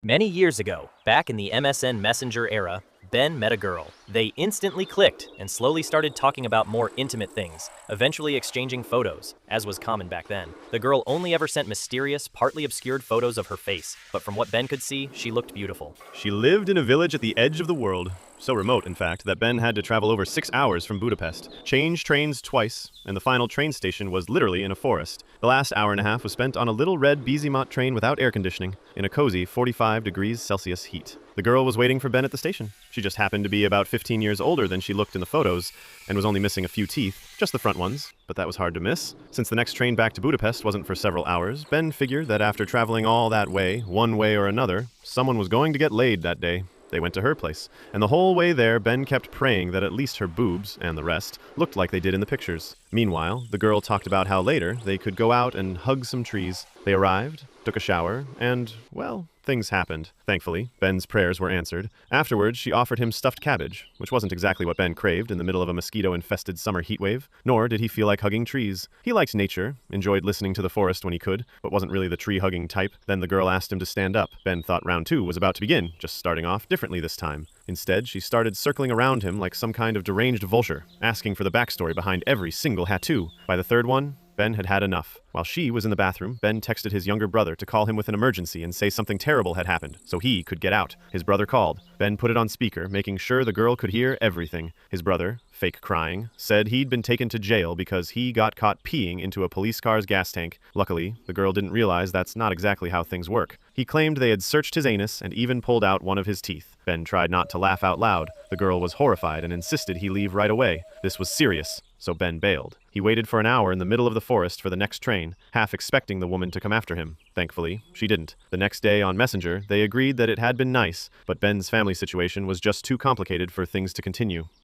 Many years ago, back in the MSN Messenger era, Ben met a girl. They instantly clicked and slowly started talking about more intimate things, eventually exchanging photos, as was common back then. The girl only ever sent mysterious, partly obscured photos of her face, but from what Ben could see, she looked beautiful. She lived in a village at the edge of the world. So remote, in fact, that Ben had to travel over 6 hours from Budapest, change trains twice, and the final train station was literally in a forest. The last hour and a half was spent on a little red Bizimot train without air conditioning, in a cozy 45 degrees Celsius heat. The girl was waiting for Ben at the station. She just happened to be about 15 years older than she looked in the photos, and was only missing a few teeth, just the front ones, but that was hard to miss. Since the next train back to Budapest wasn't for several hours, Ben figured that after traveling all that way, one way or another, someone was going to get laid that day. They went to her place, and the whole way there, Ben kept praying that at least her boobs, and the rest, looked like they did in the pictures. Meanwhile, the girl talked about how later they could go out and hug some trees. They arrived, took a shower, and, well, things happened. Thankfully, Ben's prayers were answered. Afterwards, she offered him stuffed cabbage, which wasn't exactly what Ben craved in the middle of a mosquito-infested summer heatwave, nor did he feel like hugging trees. He liked nature, enjoyed listening to the forest when he could, but wasn't really the tree-hugging type. Then the girl asked him to stand up. Ben thought round two was about to begin, just starting off differently this time. Instead, she started circling around him like some kind of deranged vulture, asking for the backstory behind every single tattoo. By the third one, Ben had had enough. While she was in the bathroom, Ben texted his younger brother to call him with an emergency and say something terrible had happened, so he could get out. His brother called. Ben put it on speaker, making sure the girl could hear everything. His brother, fake crying, said he'd been taken to jail because he got caught peeing into a police car's gas tank. Luckily, the girl didn't realize that's not exactly how things work. He claimed they had searched his anus and even pulled out one of his teeth. Ben tried not to laugh out loud. The girl was horrified and insisted he leave right away. This was serious, so Ben bailed. He waited for an hour in the middle of the forest for the next train, half expecting the woman to come after him. Thankfully, she didn't. The next day on Messenger, they agreed that it had been nice, but Ben's family situation was just too complicated for things to continue.